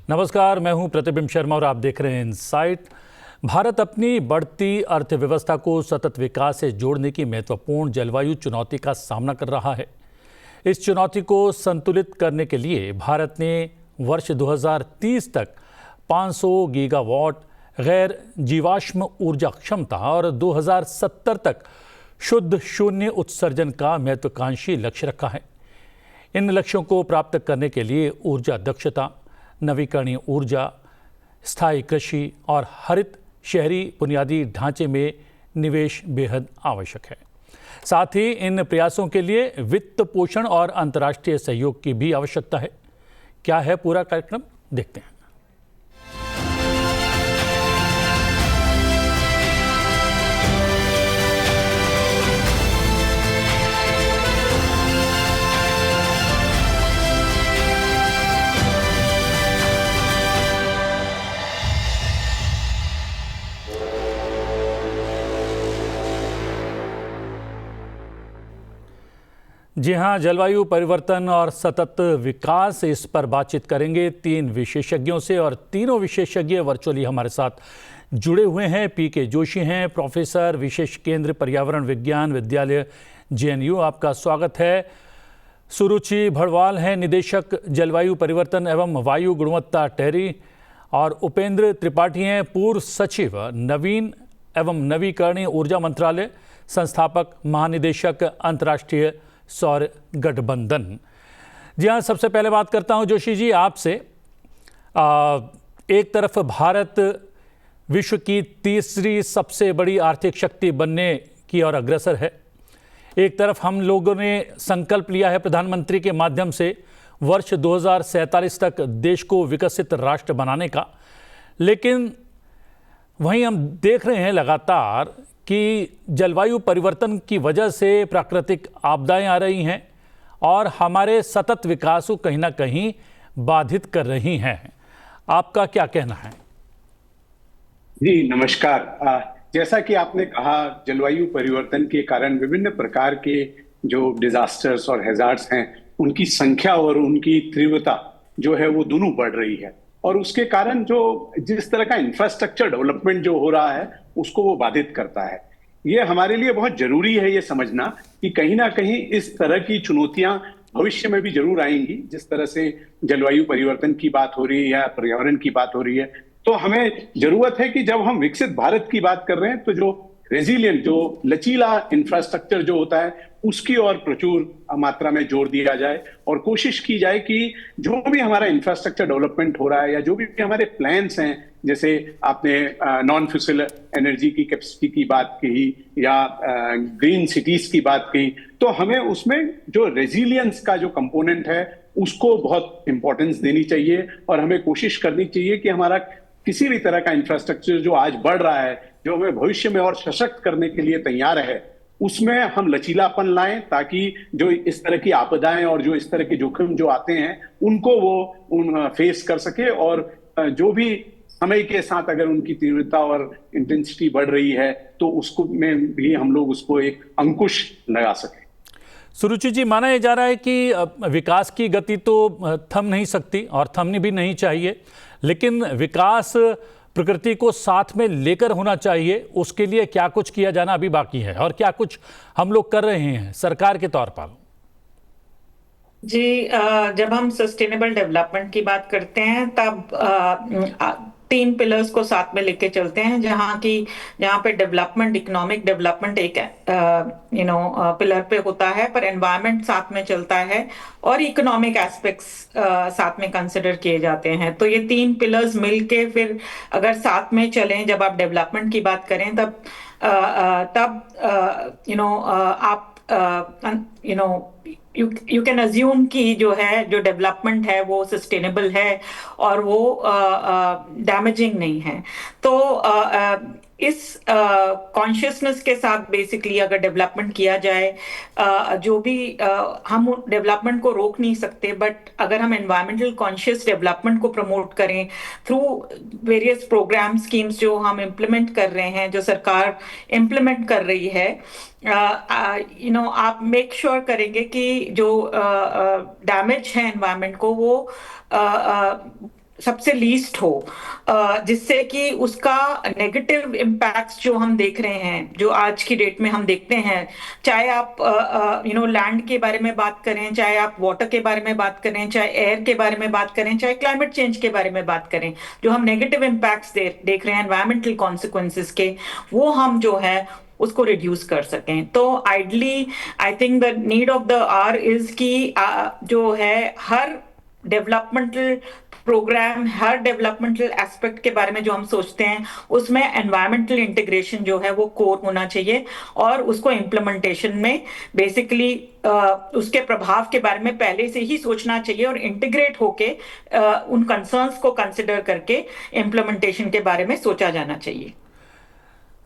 नमस्कार, मैं हूं प्रतिबिंब शर्मा और आप देख रहे हैं इनसाइट। भारत अपनी बढ़ती अर्थव्यवस्था को सतत विकास से जोड़ने की महत्वपूर्ण जलवायु चुनौती का सामना कर रहा है। इस चुनौती को संतुलित करने के लिए भारत ने वर्ष 2030 तक 500 गीगावाट गैर जीवाश्म ऊर्जा क्षमता और 2070 तक शुद्ध शून्य उत्सर्जन का महत्वाकांक्षी लक्ष्य रखा है। इन लक्ष्यों को प्राप्त करने के लिए ऊर्जा दक्षता, नवीकरणीय ऊर्जा, स्थायी कृषि और हरित शहरी बुनियादी ढांचे में निवेश बेहद आवश्यक है। साथ ही इन प्रयासों के लिए वित्त पोषण और अंतर्राष्ट्रीय सहयोग की भी आवश्यकता है। क्या है पूरा कार्यक्रम, देखते हैं। जी हाँ, जलवायु परिवर्तन और सतत विकास, इस पर बातचीत करेंगे 3 विशेषज्ञों से और तीनों विशेषज्ञ वर्चुअली हमारे साथ जुड़े हुए हैं। पीके जोशी हैं, प्रोफेसर, विशेष केंद्र पर्यावरण विज्ञान विद्यालय जेएनयू, आपका स्वागत है। सुरुचि भड़वाल हैं, निदेशक जलवायु परिवर्तन एवं वायु गुणवत्ता टेरी, और उपेंद्र त्रिपाठी हैं, पूर्व सचिव नवीन एवं नवीकरणीय ऊर्जा मंत्रालय, संस्थापक महानिदेशक अंतर्राष्ट्रीय सौर गठबंधन। जी हाँ, सबसे पहले बात करता हूँ जोशी जी आपसे। एक तरफ भारत विश्व की तीसरी सबसे बड़ी आर्थिक शक्ति बनने की ओर अग्रसर है। एक तरफ हम लोगों ने संकल्प लिया है प्रधानमंत्री के माध्यम से वर्ष 2047 तक देश को विकसित राष्ट्र बनाने का, लेकिन वहीं हम देख रहे हैं लगातार कि जलवायु परिवर्तन की वजह से प्राकृतिक आपदाएं आ रही हैं और हमारे सतत विकास को कहीं ना कहीं बाधित कर रही हैं। आपका क्या कहना है? जी नमस्कार। जैसा कि आपने कहा, जलवायु परिवर्तन के कारण विभिन्न प्रकार के जो डिजास्टर्स और हैजार्ड्स हैं, उनकी संख्या और उनकी तीव्रता जो है वो दोनों बढ़ रही है, और उसके कारण जो जिस तरह का इंफ्रास्ट्रक्चर डेवलपमेंट जो हो रहा है उसको वो बाधित करता है। ये हमारे लिए बहुत जरूरी है ये समझना कि कहीं ना कहीं इस तरह की चुनौतियां भविष्य में भी जरूर आएंगी। जिस तरह से जलवायु परिवर्तन की बात हो रही है या पर्यावरण की बात हो रही है, तो हमें जरूरत है कि जब हम विकसित भारत की बात कर रहे हैं तो जो रेजिलियंट, जो लचीला इंफ्रास्ट्रक्चर जो होता है उसकी ओर प्रचुर मात्रा में जोर दिया जाए और कोशिश की जाए कि जो भी हमारा इंफ्रास्ट्रक्चर डेवलपमेंट हो रहा है या जो भी हमारे प्लान्स हैं, जैसे आपने नॉन फ्यूसिल एनर्जी की कैपेसिटी की बात कही या ग्रीन सिटीज की बात कही, तो हमें उसमें जो रेजिलियंस का जो कंपोनेंट है उसको बहुत इंपॉर्टेंस देनी चाहिए और हमें कोशिश करनी चाहिए कि हमारा किसी भी तरह का इंफ्रास्ट्रक्चर जो आज बढ़ रहा है, जो हमें भविष्य में और सशक्त करने के लिए तैयार है, उसमें हम लचीलापन लाएं ताकि जो इस तरह की आपदाएं और जो इस तरह के जोखिम जो आते हैं उनको वो फेस कर सके, और जो भी समय के साथ अगर उनकी तीव्रता और इंटेंसिटी बढ़ रही है तो उसको में भी हम लोग उसको एक अंकुश लगा सकें। सुरुचि जी, माना यह जा रहा है कि विकास की गति तो थम नहीं सकती और थमनी भी नहीं चाहिए, लेकिन विकास प्रकृति को साथ में लेकर होना चाहिए। उसके लिए क्या कुछ किया जाना अभी बाकी है और क्या कुछ हम लोग कर रहे हैं सरकार के तौर पर? जी, जब हम सस्टेनेबल डेवलपमेंट की बात करते हैं तब 3 पिलर्स को साथ में लेके चलते हैं, जहाँ पे डेवलपमेंट, इकोनॉमिक डेवलपमेंट एक पिलर पे होता है, पर एनवायरनमेंट साथ में चलता है और इकोनॉमिक एस्पेक्ट्स साथ में कंसिडर किए जाते हैं। तो ये 3 पिलर्स मिलके फिर अगर साथ में चलें, जब आप डेवलपमेंट की बात करें तब आप यू कैन अज्यूम कि जो डेवलपमेंट है वो सस्टेनेबल है और वो डैमेजिंग नहीं है। तो इस कॉन्शियसनेस के साथ बेसिकली अगर डेवलपमेंट किया जाए, जो भी हम डेवलपमेंट को रोक नहीं सकते, बट अगर हम एनवायरमेंटल कॉन्शियस डेवलपमेंट को प्रमोट करें थ्रू वेरियस प्रोग्राम स्कीम्स जो हम इम्प्लीमेंट कर रहे हैं, जो सरकार इम्प्लीमेंट कर रही है, आप मेक श्योर करेंगे कि जो डैमेज है एनवायरमेंट को वो सबसे लीस्ट हो, जिससे कि उसका नेगेटिव इम्पैक्ट्स जो हम देख रहे हैं, जो आज की डेट में हम देखते हैं, चाहे आप लैंड के बारे में बात करें, चाहे आप वाटर के बारे में बात करें, चाहे एयर के बारे में बात करें, चाहे क्लाइमेट चेंज के बारे में बात करें, जो हम नेगेटिव इम्पैक्ट्स देख रहे हैं एनवायरमेंटल कॉन्सिक्वेंसेस के, वो हम जो है उसको रिड्यूस कर सकें। तो ideally I think the need of the our is कि जो है हर डेवलपमेंटल प्रोग्राम, हर डेवलपमेंटल एस्पेक्ट के बारे में जो हम सोचते हैं, उसमें एनवायरमेंटल इंटीग्रेशन जो है वो कोर होना चाहिए, और उसको इम्प्लीमेंटेशन में बेसिकली उसके प्रभाव के बारे में पहले से ही सोचना चाहिए और इंटीग्रेट होके उन कंसर्न्स को कंसिडर करके इम्प्लीमेंटेशन के बारे में सोचा जाना चाहिए।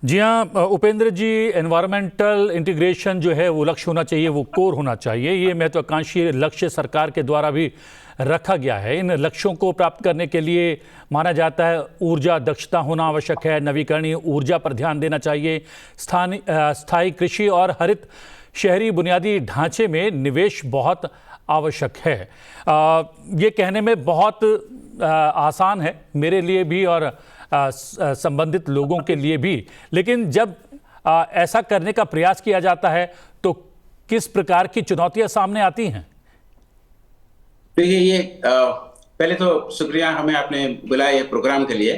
जी हाँ उपेंद्र जी, एनवायरमेंटल इंटीग्रेशन जो है वो लक्ष्य होना चाहिए, वो कोर होना चाहिए। ये महत्वाकांक्षी लक्ष्य सरकार के द्वारा भी रखा गया है। इन लक्ष्यों को प्राप्त करने के लिए माना जाता है ऊर्जा दक्षता होना आवश्यक है, नवीकरणीय ऊर्जा पर ध्यान देना चाहिए, स्थायी कृषि और हरित शहरी बुनियादी ढांचे में निवेश बहुत आवश्यक है। ये कहने में बहुत आसान है मेरे लिए भी और संबंधित लोगों के लिए भी, लेकिन जब ऐसा करने का प्रयास किया जाता है तो किस प्रकार की चुनौतियां सामने आती हैं? देखिए, ये पहले तो शुक्रिया हमें आपने बुलाया ये प्रोग्राम के लिए।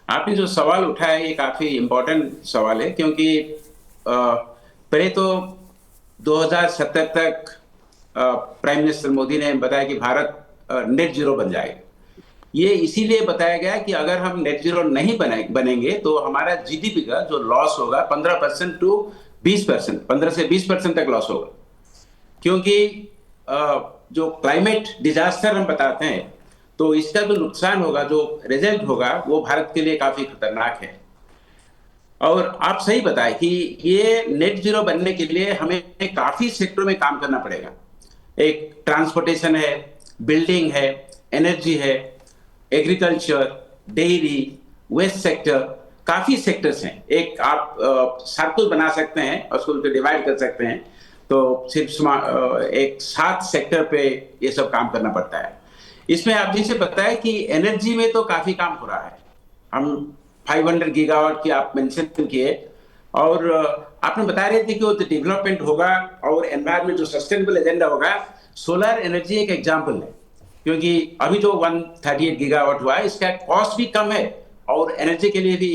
आपने जो सवाल उठाया ये काफी इम्पोर्टेंट सवाल है, क्योंकि पहले तो 2070 तक प्राइम मिनिस्टर मोदी ने बताया कि भारत नेट जीरो बन जाएगा। ये इसीलिए बताया गया कि अगर हम नेट जीरो नहीं बनेंगे तो हमारा जीडीपी का जो लॉस होगा 15% टू 20%, 15 से 20% तक लॉस होगा। क्योंकि जो क्लाइमेट डिजास्टर हम बताते हैं तो इसका जो नुकसान होगा, जो रिजल्ट होगा, वो भारत के लिए काफी खतरनाक है। और आप सही बताएं कि ये नेट जीरो बनने के लिए हमें काफी सेक्टरों में काम करना पड़ेगा। एक ट्रांसपोर्टेशन है, बिल्डिंग है, एनर्जी है, एग्रीकल्चर, डेयरी, वेस्ट सेक्टर, काफी सेक्टर्स हैं। एक आप सर्कल बना सकते हैं और उसको डिवाइड कर सकते हैं, तो सिर्फ एक 7 सेक्टर पे ये सब काम करना पड़ता है। इसमें आप जैसे बताया कि एनर्जी में तो काफी काम हो रहा है। हम 500 गीगावाट की आप मेंशन किए, और आपने बता रहे थे कि वो डेवलपमेंट होगा और एनवायरमेंट जो सस्टेनेबल एजेंडा होगा। सोलर एनर्जी एक एग्जांपल है, क्योंकि अभी जो 138 गीगावाट हुआ है इसका कॉस्ट भी कम है और एनर्जी के लिए भी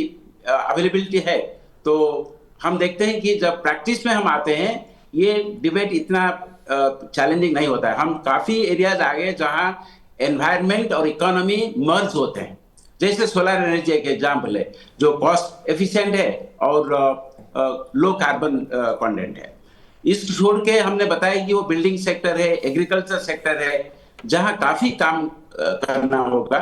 अवेलेबिलिटी है। तो हम देखते हैं कि जब प्रैक्टिस में हम आते हैं ये डिबेट इतना चैलेंजिंग नहीं होता है। हम काफी एरियाज आ गए जहां एनवायरमेंट और इकोनॉमी मर्ज होते हैं। जैसे सोलर एनर्जी एक एग्जांपल है जो कॉस्ट एफिशिएंट है और लो कार्बन कंटेंट है। इस छोड़ के हमने बताया कि वो बिल्डिंग सेक्टर है, एग्रीकल्चर सेक्टर है, जहां काफी काम करना होगा।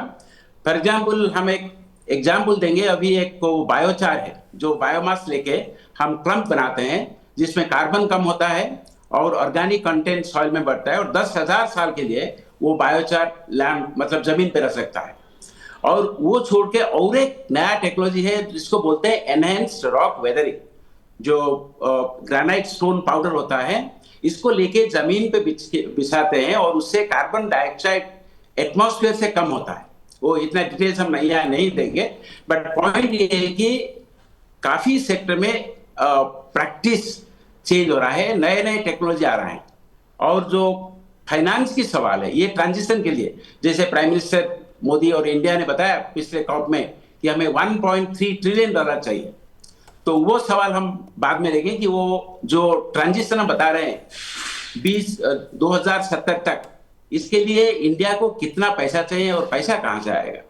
फॉर एग्जाम्पल हम एक एग्जाम्पल देंगे, अभी एक बायोचार है जो बायोमास लेके हम क्लम्प बनाते हैं जिसमें कार्बन कम होता है और ऑर्गेनिक कंटेंट सॉइल में बढ़ता है, और 10,000 साल के लिए वो बायोचार लैंड मतलब जमीन पे रह सकता है। और वो छोड़ के और एक नया टेक्नोलॉजी है जिसको बोलते हैं एनहेंस्ड रॉक वेदरिंग, जो ग्रेनाइट स्टोन पाउडर होता है, इसको लेके जमीन पे बिछाते हैं और उससे कार्बन डाइऑक्साइड एटमॉस्फेयर से कम होता है। वो इतना डिटेल्स हम नहीं देंगे, बट पॉइंट ये है कि काफी सेक्टर में प्रैक्टिस चेंज हो रहा है, नए नए टेक्नोलॉजी आ रहे हैं। और जो फाइनेंस की सवाल है, ये ट्रांजिशन के लिए जैसे प्राइम मिनिस्टर मोदी और इंडिया ने बताया पिछले कॉप में कि हमें 1.3 ट्रिलियन डॉलर चाहिए, तो वो सवाल हम बाद में देखें कि वो जो ट्रांजिशन हम बता रहे हैं 2070 तक, इसके लिए इंडिया को कितना पैसा चाहिए और पैसा कहां से आएगा,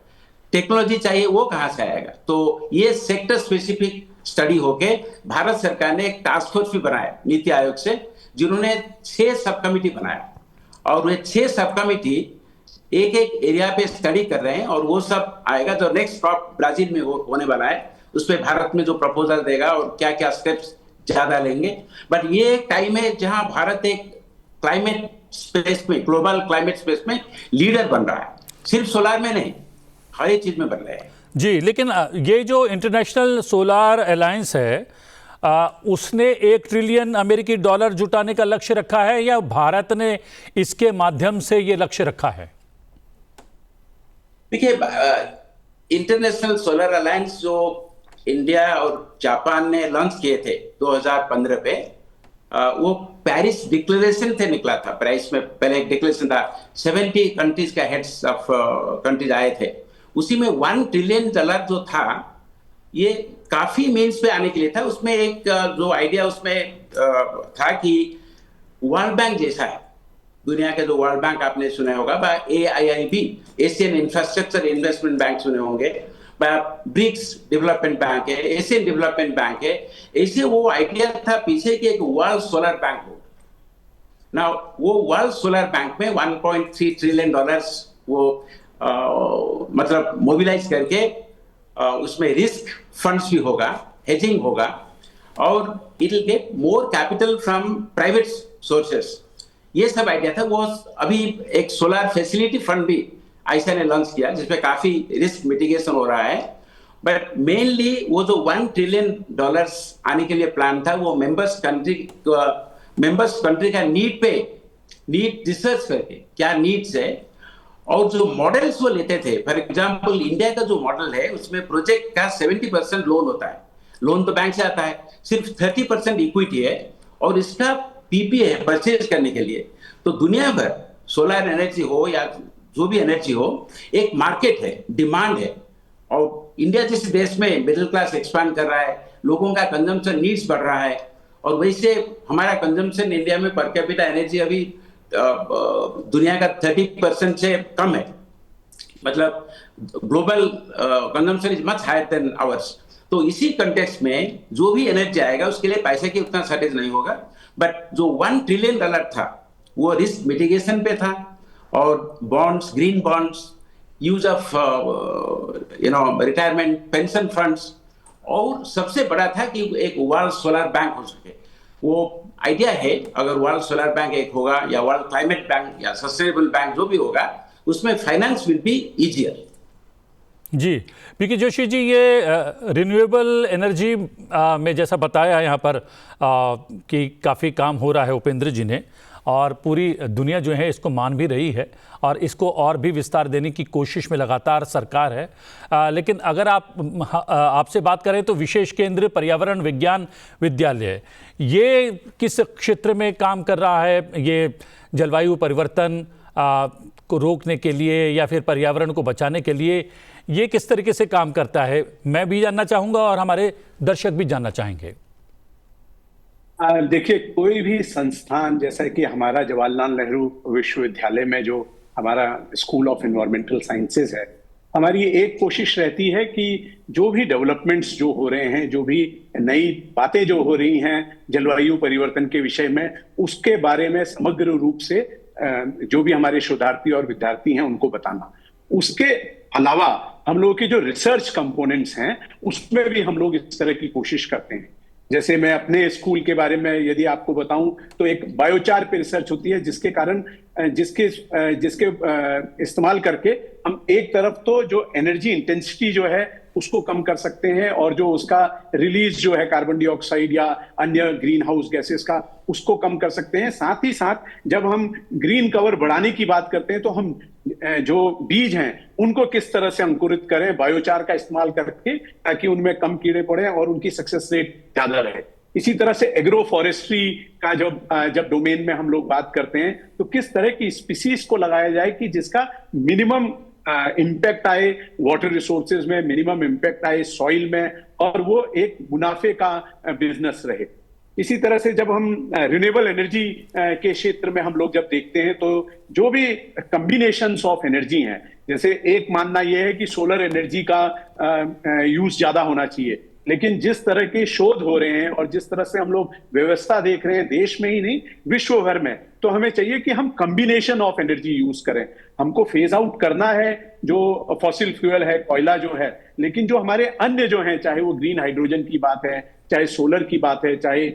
टेक्नोलॉजी चाहिए वो कहां से आएगा। तो ये सेक्टर स्पेसिफिक स्टडी होके भारत सरकार ने एक टास्क फोर्स भी बनाया नीति आयोग से, जिन्होंने 6 सब कमिटी बनाया, और वे 6 सब कमिटी एक एक एरिया पे स्टडी कर रहे हैं। और वो सब आएगा जो नेक्स्ट क्रॉप ब्राजील में होने वाला है, उस पर भारत में जो प्रपोजल देगा और क्या क्या स्टेप्स ज्यादा लेंगे। बट ये एक टाइम है जहां भारत एक क्लाइमेट स्पेस में, ग्लोबल क्लाइमेट स्पेस में लीडर बन रहा है, सिर्फ सोलार में नहीं, हर एक चीज में बन रहे हैं। जी, लेकिन ये जो इंटरनेशनल सोलार अलायंस है उसने 1 ट्रिलियन अमेरिकी डॉलर जुटाने का लक्ष्य रखा है या भारत ने इसके माध्यम से ये लक्ष्य रखा है? देखिए, इंटरनेशनल सोलर अलायंस जो इंडिया और जापान ने लॉन्च किए थे 2015 पे, वो पेरिस डिक्लेरेशन से निकला था। पेरिस में पहले एक डिक्लेरेशन था, 70 कंट्रीज का हेड्स ऑफ कंट्रीज आए थे, उसी में $1 ट्रिलियन जो था, ये काफी मीन्स पे आने के लिए था। उसमें एक जो आइडिया उसमें था कि वर्ल्ड बैंक जैसा है, दुनिया के जो वर्ल्ड बैंक आपने सुने होगा, AIIB, Asian infrastructure investment bank सुने होंगे, ब्रिक्स डेवलपमेंट बैंक है, एशियन डेवलपमेंट बैंक है, ऐसे वो आइडिया था पीछे कि एक वर्ल्ड सोलर बैंक हो ना। वो वर्ल्ड सोलर बैंक में $1.3 ट्रिलियन वो मतलब मोबिलाइज करके उसमें रिस्क फंड्स भी होगा, हेजिंग होगा, और it will get more capital from private sources. ये सब आइडिया था। वो अभी एक सोलर फैसिलिटी फंड भी आईसा ने लॉन्च किया, जिसमें काफी रिस्क मिटिगेशन हो रहा है। बट मेनली वो जो $1 ट्रिलियन आने के लिए प्लान था, वो मेंबर्स कंट्री का नीड रिसर्च करके क्या नीड्स है, और जो मॉडल्स वो लेते थे। फॉर एग्जांपल, इंडिया का जो मॉडल है उसमें प्रोजेक्ट का 70% लोन होता है, लोन तो बैंक से आता है, सिर्फ 30% इक्विटी है, और इसका पीपीए है परचेज करने के लिए। तो दुनिया भर सोलर एनर्जी हो या जो भी एनर्जी हो, एक मार्केट है, डिमांड है, और इंडिया जैसे देश में मिडिल क्लास एक्सपांड कर रहा है, लोगों का कंजम्पशन नीड्स बढ़ रहा है, और वैसे हमारा कंजम्पशन इंडिया में पर कैपिटा एनर्जी अभी दुनिया का 30% से कम है। मतलब global consumption is much higher than ours. तो इसी कंटेक्स्ट में जो भी एनर्जी आएगा उसके लिए पैसे की उतना शॉर्टेज नहीं होगा। बट जो $1 ट्रिलियन था वो रिस्क मिटिगेशन पे था, और bonds, green bonds, use of retirement pension funds, और सबसे बड़ा था कि एक वर्ल्ड सोलर बैंक हो सके। वो आइडिया है, अगर वर्ल्ड सोलर बैंक एक होगा, या वर्ल्ड क्लाइमेट बैंक, या सस्टेनेबल बैंक जो भी होगा, उसमें फाइनेंस विल बी इजियर। जी, पीके जोशी जी, ये रिन्यूएबल एनर्जी में जैसा बताया यहाँ पर कि काफ़ी काम हो रहा है उपेंद्र जी ने, और पूरी दुनिया जो है इसको मान भी रही है, और इसको और भी विस्तार देने की कोशिश में लगातार सरकार है। लेकिन अगर आपसे बात करें तो विशेष केंद्र पर्यावरण विज्ञान विद्यालय, ये किस क्षेत्र में काम कर रहा है? ये जलवायु परिवर्तन को रोकने के लिए या फिर पर्यावरण को बचाने के लिए ये किस तरीके से काम करता है? मैं भी जानना चाहूँगा और हमारे दर्शक भी जानना चाहेंगे। देखिए, कोई भी संस्थान, जैसा कि हमारा जवाहरलाल नेहरू विश्वविद्यालय में जो हमारा स्कूल ऑफ एनवायरमेंटल साइंसेज है, हमारी एक कोशिश रहती है कि जो भी डेवलपमेंट्स जो हो रहे हैं, जो भी नई बातें जो हो रही हैं जलवायु परिवर्तन के विषय में, उसके बारे में समग्र रूप से जो भी हमारे शोधार्थी और विद्यार्थी हैं उनको बताना। उसके अलावा हम लोगों के जो रिसर्च कंपोनेंट्स हैं उसमें भी हम लोग इस तरह की कोशिश करते हैं। जैसे मैं अपने स्कूल के बारे में यदि आपको बताऊं तो एक बायोचार पे रिसर्च होती है, जिसके कारण जिसके इस्तेमाल करके हम एक तरफ तो जो एनर्जी इंटेंसिटी जो है उसको कम कर सकते हैं, और जो उसका रिलीज जो है कार्बन डाइऑक्साइड या अन्य ग्रीन हाउस गैसेस का, उसको कम कर सकते हैं। साथ ही साथ जब हम ग्रीन कवर बढ़ाने की बात करते हैं तो हम जो बीज हैं उनको किस तरह से अंकुरित करें बायोचार का इस्तेमाल करके, ताकि उनमें कम कीड़े पड़े और उनकी सक्सेस रेट ज्यादा रहे। इसी तरह से एग्रो फॉरेस्ट्री का जब डोमेन में हम लोग बात करते हैं तो किस तरह की स्पीसीज को लगाया जाए कि जिसका मिनिमम इम्पैक्ट आए वाटर रिसोर्सेज में, मिनिमम इम्पैक्ट आए सॉइल में, और वो एक मुनाफे का बिजनेस रहे। इसी तरह से जब हम रिन्यूएबल एनर्जी के क्षेत्र में हम लोग जब देखते हैं तो जो भी कम्बिनेशंस ऑफ एनर्जी हैं, जैसे एक मानना यह है कि सोलर एनर्जी का यूज ज्यादा होना चाहिए, लेकिन जिस तरह के शोध हो रहे हैं और जिस तरह से हम लोग व्यवस्था देख रहे हैं देश में ही नहीं विश्व भर में, तो हमें चाहिए कि हम कॉम्बिनेशन ऑफ एनर्जी यूज करें। हमको फेज आउट करना है जो फॉसिल फ्यूल है, कोयला जो है, लेकिन जो हमारे अन्य जो हैं, चाहे वो ग्रीन हाइड्रोजन की बात है, चाहे सोलर की बात है, चाहे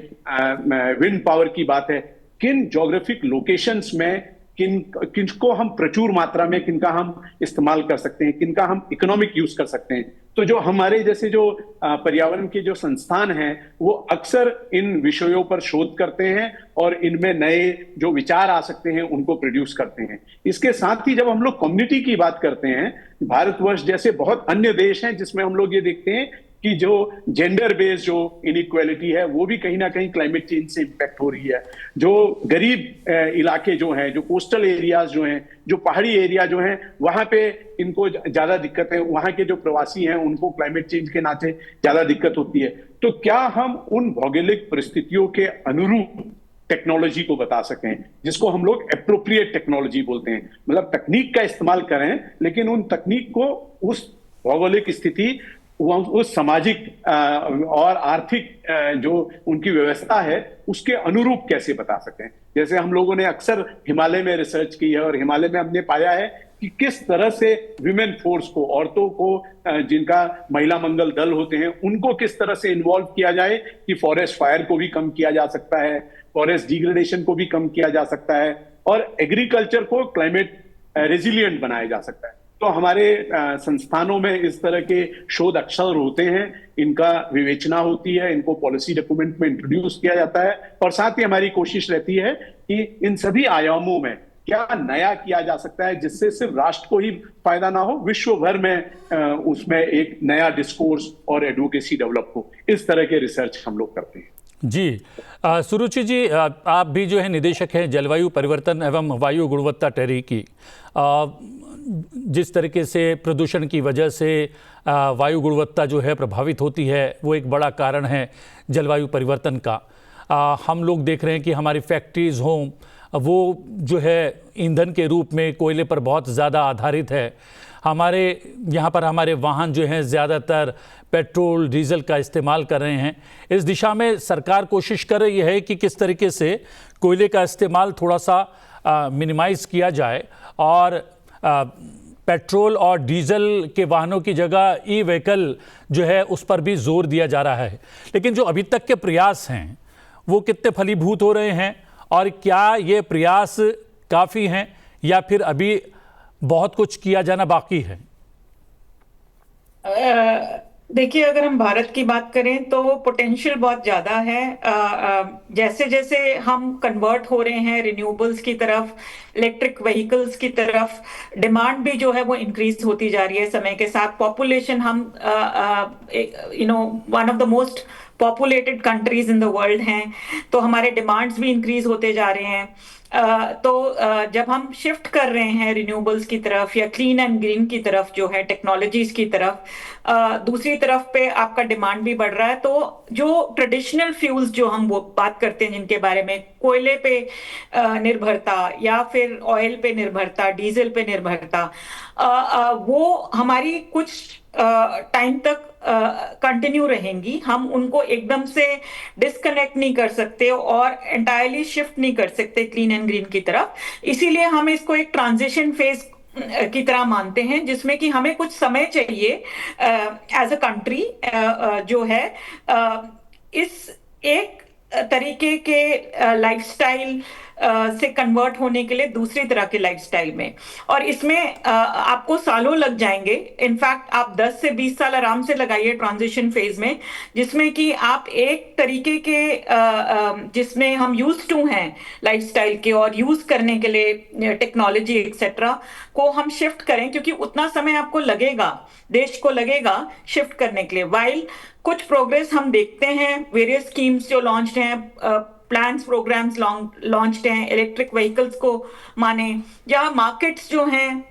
विंड पावर की बात है, किन ज्योग्राफिक लोकेशंस में किनको हम प्रचुर मात्रा में किनका हम इस्तेमाल कर सकते हैं, किनका हम इकोनॉमिक यूज कर सकते हैं। तो जो हमारे जैसे जो पर्यावरण के जो संस्थान हैं वो अक्सर इन विषयों पर शोध करते हैं और इनमें नए जो विचार आ सकते हैं उनको प्रोड्यूस करते हैं। इसके साथ ही जब हम लोग कम्युनिटी की बात करते हैं, भारतवर्ष जैसे बहुत अन्य देश हैं जिसमें हम लोग ये देखते हैं कि जो जेंडर बेस्ड जो इनइक्वालिटी है वो भी कहीं ना कहीं क्लाइमेट चेंज से इंपैक्ट हो रही है। जो गरीब इलाके जो हैं, जो कोस्टल एरियाज जो हैं, जो पहाड़ी एरिया जो हैं, वहां पे इनको ज्यादा दिक्कत है। वहां के जो प्रवासी हैं उनको क्लाइमेट चेंज के नाते ज्यादा दिक्कत होती है। तो क्या हम उन भौगोलिक परिस्थितियों के अनुरूप टेक्नोलॉजी को बता सकें, जिसको हम लोग एप्रोप्रिएट टेक्नोलॉजी बोलते हैं, मतलब तकनीक का इस्तेमाल करें लेकिन उन तकनीक को उस भौगोलिक स्थिति, उस सामाजिक और आर्थिक जो उनकी व्यवस्था है उसके अनुरूप कैसे बता सकें। जैसे हम लोगों ने अक्सर हिमालय में रिसर्च की है और हिमालय में हमने पाया है कि किस तरह से विमेन फोर्स को, औरतों को, जिनका महिला मंगल दल होते हैं, उनको किस तरह से इन्वॉल्व किया जाए कि फॉरेस्ट फायर को भी कम किया जा सकता है, फॉरेस्ट डिग्रेडेशन को भी कम किया जा सकता है और एग्रीकल्चर को क्लाइमेट रेजिलिएंट बनाया जा सकता है। तो हमारे संस्थानों में इस तरह के शोध अक्सर होते हैं, इनका विवेचना होती है, इनको पॉलिसी डॉक्यूमेंट में इंट्रोड्यूस किया जाता है और साथ ही हमारी कोशिश रहती है कि इन सभी आयामों में क्या नया किया जा सकता है जिससे सिर्फ राष्ट्र को ही फायदा ना हो, विश्व भर में उसमें एक नया डिस्कोर्स और एडवोकेसी डेवलप हो। इस तरह के रिसर्च हम लोग करते हैं। जी, सुरुचि जी, आप भी जो है निदेशक हैं जलवायु परिवर्तन एवं वायु गुणवत्ता टेरी की। जिस तरीके से प्रदूषण की वजह से वायु गुणवत्ता जो है प्रभावित होती है, वो एक बड़ा कारण है जलवायु परिवर्तन का। हम लोग देख रहे हैं कि हमारी फैक्ट्रीज़ हों, वो जो है ईंधन के रूप में कोयले पर बहुत ज़्यादा आधारित है। हमारे यहाँ पर हमारे वाहन जो हैं ज़्यादातर पेट्रोल डीजल का इस्तेमाल कर रहे हैं। इस दिशा में सरकार कोशिश कर रही है कि किस तरीके से कोयले का इस्तेमाल थोड़ा सा मिनिमाइज़ किया जाए और पेट्रोल और डीजल के वाहनों की जगह ई व्हीकल जो है उस पर भी जोर दिया जा रहा है। लेकिन जो अभी तक के प्रयास हैं वो कितने फलीभूत हो रहे हैं और क्या ये प्रयास काफ़ी हैं या फिर अभी बहुत कुछ किया जाना बाकी है? देखिए, अगर हम भारत की बात करें तो पोटेंशियल बहुत ज्यादा है। जैसे जैसे हम कन्वर्ट हो रहे हैं रिन्यूएबल्स की तरफ, इलेक्ट्रिक व्हीकल्स की तरफ, डिमांड भी जो है वो इंक्रीज होती जा रही है समय के साथ। पॉपुलेशन, हम one of the most populated countries in the world हैं, तो हमारे डिमांड्स भी इंक्रीज होते जा रहे हैं। तो जब हम शिफ्ट कर रहे हैं रिन्यूएबल्स की तरफ या क्लीन एंड ग्रीन की तरफ जो है टेक्नोलॉजीज की तरफ, दूसरी तरफ पे आपका डिमांड भी बढ़ रहा है। तो जो ट्रेडिशनल फ्यूल्स जो हम वो बात करते हैं जिनके बारे में, कोयले पे निर्भरता या फिर ऑयल पे निर्भरता, डीजल पे निर्भरता, वो हमारी कुछ टाइम तक कंटिन्यू रहेंगी। हम उनको एकदम से डिस्कनेक्ट नहीं कर सकते और एंटायरली शिफ्ट नहीं कर सकते क्लीन एंड ग्रीन की तरफ। इसीलिए हम इसको एक ट्रांजिशन फेज की तरह मानते हैं जिसमें कि हमें कुछ समय चाहिए एज अ कंट्री जो है इस एक तरीके के लाइफस्टाइल से कन्वर्ट होने के लिए दूसरी तरह के लाइफस्टाइल में। और इसमें आपको सालों लग जाएंगे। इनफैक्ट आप 10 से 20 साल आराम से लगाइए ट्रांजिशन फेज में, जिसमें कि आप एक तरीके के जिसमें हम यूज टू हैं लाइफस्टाइल के और यूज करने के लिए टेक्नोलॉजी एक्सेट्रा को हम शिफ्ट करें, क्योंकि उतना समय आपको लगेगा, देश को लगेगा शिफ्ट करने के लिए। वाइल कुछ प्रोग्रेस हम देखते हैं, वेरियस स्कीम्स जो लॉन्च्ड हैं, प्लान्स प्रोग्राम्स लॉन्च्ड हैं, इलेक्ट्रिक व्हीकल्स को माने, या मार्केट्स जो हैं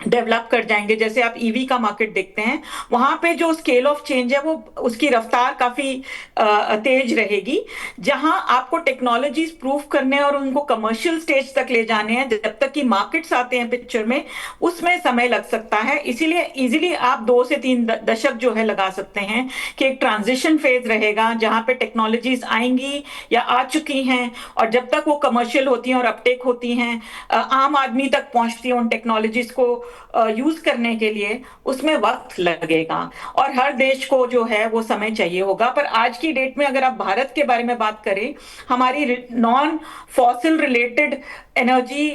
डेवलप कर जाएंगे। जैसे आप ईवी का मार्केट देखते हैं, वहां पे जो स्केल ऑफ चेंज है वो उसकी रफ्तार काफी तेज रहेगी। जहां आपको टेक्नोलॉजीज प्रूव करने और उनको कमर्शियल स्टेज तक ले जाने हैं, जब तक कि मार्केट्स आते हैं पिक्चर में, उसमें समय लग सकता है। इसीलिए इजीली आप 2 से 3 दशक जो है लगा सकते हैं कि एक ट्रांजिशन फेज रहेगा जहां पे टेक्नोलॉजीज आएंगी या आ चुकी हैं, और जब तक वो कमर्शियल होती हैं और अपटेक होती हैं, आम आदमी तक पहुंचती हैं उन टेक्नोलॉजीज को यूज करने के लिए, उसमें वक्त लगेगा और हर देश को जो है वो समय चाहिए होगा। पर आज की डेट में अगर आप भारत के बारे में बात करें, हमारी non fossil related energy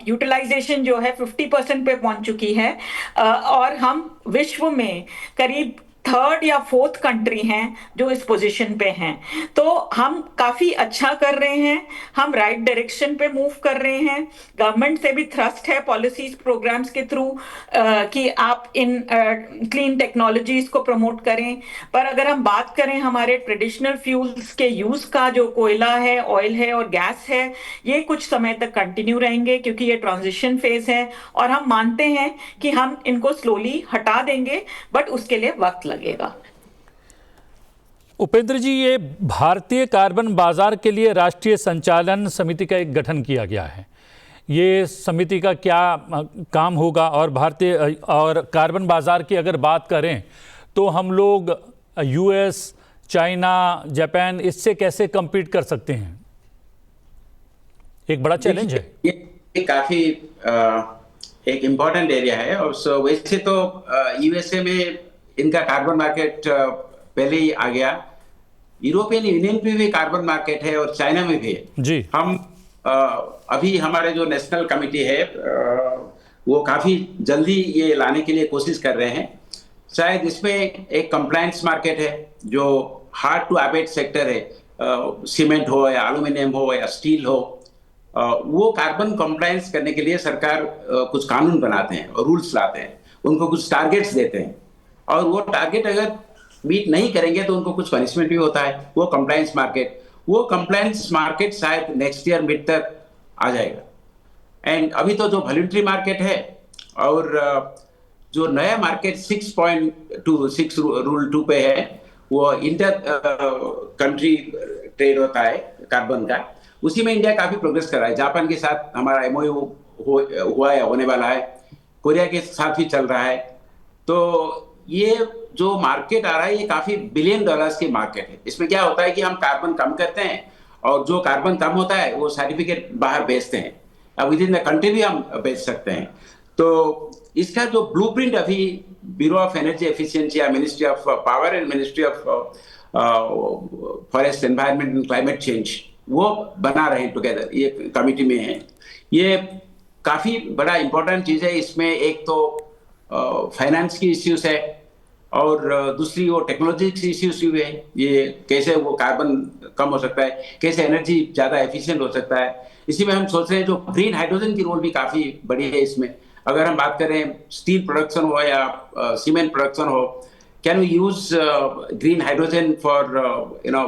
utilization जो है 50% पे पहुंच चुकी है और हम विश्व में करीब थर्ड या फोर्थ कंट्री हैं जो इस पोजीशन पे हैं। तो हम काफी अच्छा कर रहे हैं, हम राइट डायरेक्शन पे मूव कर रहे हैं। गवर्नमेंट से भी थ्रस्ट है पॉलिसीज प्रोग्राम्स के थ्रू कि आप इन क्लीन टेक्नोलॉजीज को प्रमोट करें। पर अगर हम बात करें हमारे ट्रेडिशनल फ्यूल्स के यूज का, जो कोयला है, ऑयल है और गैस है, ये कुछ समय तक कंटिन्यू रहेंगे क्योंकि ये ट्रांजिशन फेज है और हम मानते हैं कि हम इनको स्लोली हटा देंगे, बट उसके लिए वक्त लगेगा। उपेंद्र जी, ये भारतीय कार्बन बाजार के लिए राष्ट्रीय संचालन समिति का एक गठन किया गया है। ये समिति का क्या काम होगा, और भारतीय और कार्बन बाजार की अगर बात करें तो हम लोग यूएस, चाइना, जापान इससे कैसे compete कर सकते हैं? एक बड़ा चैलेंज है। ये काफी एक इम्पोर्टेंट एरिया है। और वैसे तो यूएसए में इनका कार्बन मार्केट पहले ही आ गया, यूरोपियन यूनियन में भी कार्बन मार्केट है और चाइना में भी है जी। हम अभी हमारे जो नेशनल कमिटी है वो काफी जल्दी ये लाने के लिए कोशिश कर रहे हैं। शायद इसमें एक कंप्लायंस मार्केट है जो हार्ड टू अबेट सेक्टर है, सीमेंट हो या एल्यूमिनियम हो या स्टील हो, वो कार्बन कंप्लायंस करने के लिए सरकार कुछ कानून बनाते हैं और रूल्स लाते हैं, उनको कुछ टारगेट्स देते हैं, और वो टारगेट अगर मीट नहीं करेंगे तो उनको कुछ पनिशमेंट भी होता है। वो कंप्लायंस मार्केट शायद नेक्स्ट ईयर मिड तक आ जाएगा। एंड अभी तो जो वॉलंटरी मार्केट है और जो नया मार्केट 6.26 रूल 2 पे है, वो इंटर कंट्री ट्रेड होता है कार्बन का, उसी में इंडिया काफी प्रोग्रेस कर रहा है। जापान के साथ हमारा एमओयू हुआ है, होने वाला है, कोरिया के साथ भी चल रहा है। तो ये जो मार्केट आ रहा है ये काफी $1 बिलियन की मार्केट है। इसमें क्या होता है कि हम कार्बन कम करते हैं और जो कार्बन कम होता है वो सर्टिफिकेट बाहर बेचते हैं, अब विद इन द कंट्री भी हम बेच सकते हैं। तो इसका जो ब्लूप्रिंट अभी ब्यूरो ऑफ एनर्जी एफिशिएंसी या ministry of power and ministry of forest environment and climate change वो बना रहे हैं टुगेदर, ये कमिटी में है। ये काफी बड़ा इंपॉर्टेंट चीज है। इसमें एक तो फाइनेंस की इश्यूज है और दूसरी वो टेक्नोलॉजी की इश्यूज भी है, ये कैसे वो कार्बन कम हो सकता है, कैसे एनर्जी ज्यादा एफिशिएंट हो सकता है। इसी में हम सोच रहे हैं जो ग्रीन हाइड्रोजन की रोल भी काफी बड़ी है इसमें। अगर हम बात करें स्टील प्रोडक्शन हो या सीमेंट प्रोडक्शन हो, can we use green hydrogen for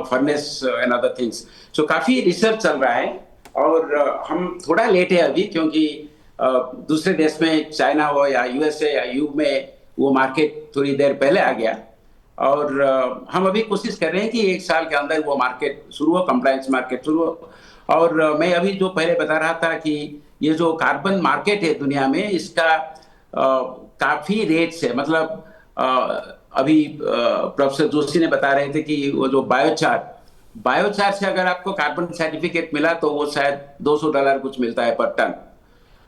furnace and other things. So काफी रिसर्च चल रहा है और हम थोड़ा लेट है अभी, क्योंकि दूसरे देश में चाइना हो या यूएसए या यू में वो मार्केट थोड़ी देर पहले आ गया, और हम अभी कोशिश कर रहे हैं कि 1 साल के अंदर वो मार्केट शुरू हो, कंप्लायंस मार्केट शुरू हो। और मैं अभी जो पहले बता रहा था कि ये जो कार्बन मार्केट है दुनिया में, इसका काफी रेट्स है। मतलब अभी प्रोफेसर जोशी ने बता रहे थे कि वो जो बायोचार से अगर आपको कार्बन सर्टिफिकेट मिला तो वो शायद $200 कुछ मिलता है पर टन।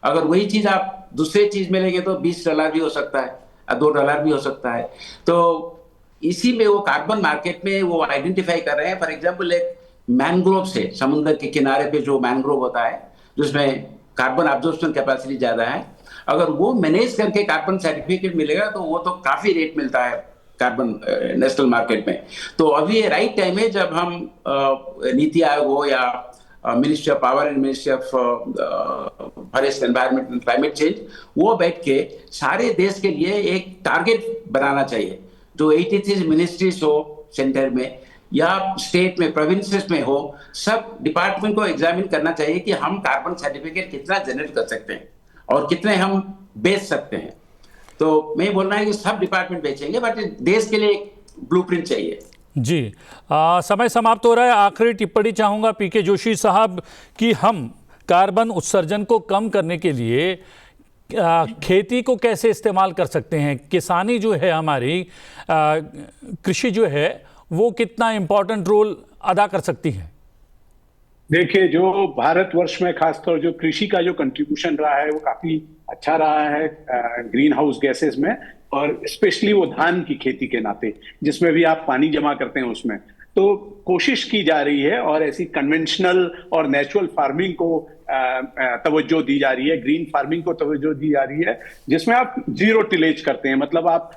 अगर वही चीज आप दूसरे चीज में लेंगे तो $20 भी हो सकता है, $2 भी हो सकता है। तो इसी में वो कार्बन मार्केट में वो आइडेंटिफाई कर रहे हैं। फॉर एग्जांपल एक मैनग्रोव से, समुद्र के किनारे पे जो मैनग्रोव होता है जिसमें कार्बन एब्जॉर्प्शन कैपेसिटी ज्यादा है, अगर वो मैनेज करके कार्बन सर्टिफिकेट मिलेगा तो वो तो काफी रेट मिलता है कार्बन नेशनल मार्केट में। तो अभी ये राइट टाइम है जब हम नीति आयोग हो या ministry of power and ministry of forest environment and climate change, वो बैठ के सारे देश के लिए एक टारगेट बनाना चाहिए। जो 83 मिनिस्ट्रीज हो सेंटर में या स्टेट में, प्रोविंसेस में हो, सब डिपार्टमेंट को एग्जामिन करना चाहिए कि हम कार्बन सर्टिफिकेट कितना जनरेट कर सकते हैं और कितने हम बेच सकते हैं। तो मैं बोल रहा हूँ कि सब डिपार्टमेंट बेचेंगे, बट देश के लिए एक ब्लूप्रिंट चाहिए। जी, समय समाप्त हो रहा है। आखिरी टिप्पणी चाहूँगा पीके जोशी साहब कि हम कार्बन उत्सर्जन को कम करने के लिए खेती को कैसे इस्तेमाल कर सकते हैं। किसानी जो है हमारी, कृषि जो है वो कितना इम्पोर्टेंट रोल अदा कर सकती है। देखिए, जो भारतवर्ष में खासतौर जो कृषि का जो कंट्रीब्यूशन रहा है वो काफी अच्छा रहा है ग्रीन हाउस गैसेस में, और स्पेशली वो धान की खेती के नाते जिसमें भी आप पानी जमा करते हैं उसमें। तो कोशिश की जा रही है और ऐसी कन्वेंशनल और नेचुरल फार्मिंग को तवज्जो दी जा रही है, ग्रीन फार्मिंग को तवज्जो दी जा रही है, जिसमें आप जीरो टिलेज करते हैं, मतलब आप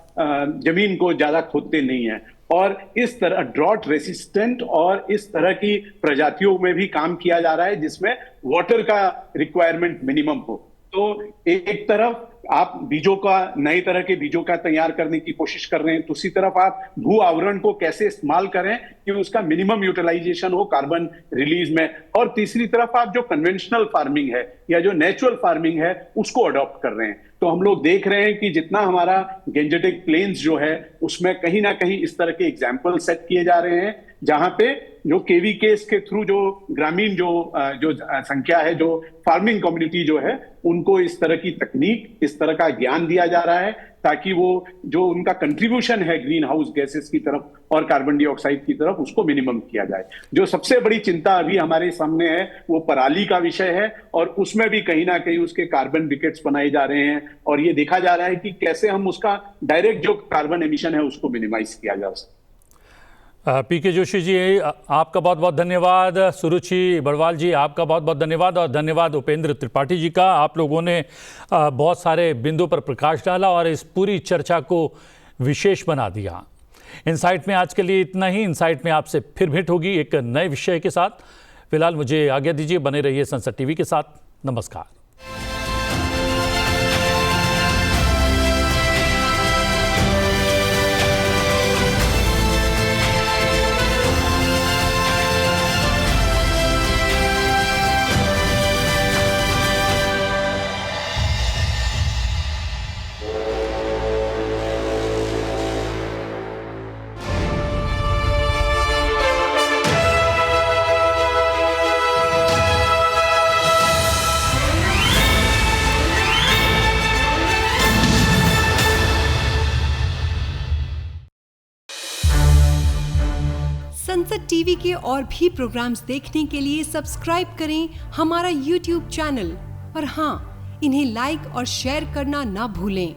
जमीन को ज्यादा खोदते नहीं है, और इस तरह ड्रॉट रेसिस्टेंट और इस तरह की प्रजातियों में भी काम किया जा रहा है जिसमें वाटर का रिक्वायरमेंट मिनिमम हो। तो एक तरफ आप बीजों का, नए तरह के बीजों का तैयार करने की कोशिश कर रहे हैं, दूसरी तरफ आप भू आवरण को कैसे इस्तेमाल करें कि उसका मिनिमम यूटिलाइजेशन हो कार्बन रिलीज में, और तीसरी तरफ आप जो कन्वेंशनल फार्मिंग है या जो नेचुरल फार्मिंग है उसको अडॉप्ट कर रहे हैं। तो हम लोग देख रहे हैं कि जितना हमारा गेंजेटिक प्लेन्स जो है उसमें कहीं ना कहीं इस तरह के एग्जाम्पल सेट किए जा रहे हैं, जहां पे जो केवीकेस के थ्रू जो ग्रामीण जो संख्या है, जो फार्मिंग कम्युनिटी जो है, उनको इस तरह की तकनीक, इस तरह का ज्ञान दिया जा रहा है ताकि वो जो उनका कंट्रीब्यूशन है ग्रीन हाउस गैसेस की तरफ और कार्बन डाइऑक्साइड की तरफ उसको मिनिमम किया जाए। जो सबसे बड़ी चिंता अभी हमारे सामने है वो पराली का विषय है, और उसमें भी कहीं ना कहीं उसके कार्बन विकेट्स बनाए जा रहे हैं, और ये देखा जा रहा है कि कैसे हम उसका डायरेक्ट जो कार्बन एमिशन है उसको मिनिमाइज किया जा सकता है। पीके जोशी जी, आपका बहुत बहुत धन्यवाद। सुरुचि बड़वाल जी, आपका बहुत बहुत धन्यवाद, और धन्यवाद उपेंद्र त्रिपाठी जी का। आप लोगों ने बहुत सारे बिंदु पर प्रकाश डाला और इस पूरी चर्चा को विशेष बना दिया। इनसाइट में आज के लिए इतना ही। इनसाइट में आपसे फिर भेंट होगी एक नए विषय के साथ। फिलहाल मुझे आज्ञा दीजिए, बने रहिए संसद टीवी के साथ। नमस्कार। संसद टीवी के और भी प्रोग्राम्स देखने के लिए सब्सक्राइब करें हमारा YouTube चैनल, और हाँ, इन्हें लाइक और शेयर करना ना भूलें।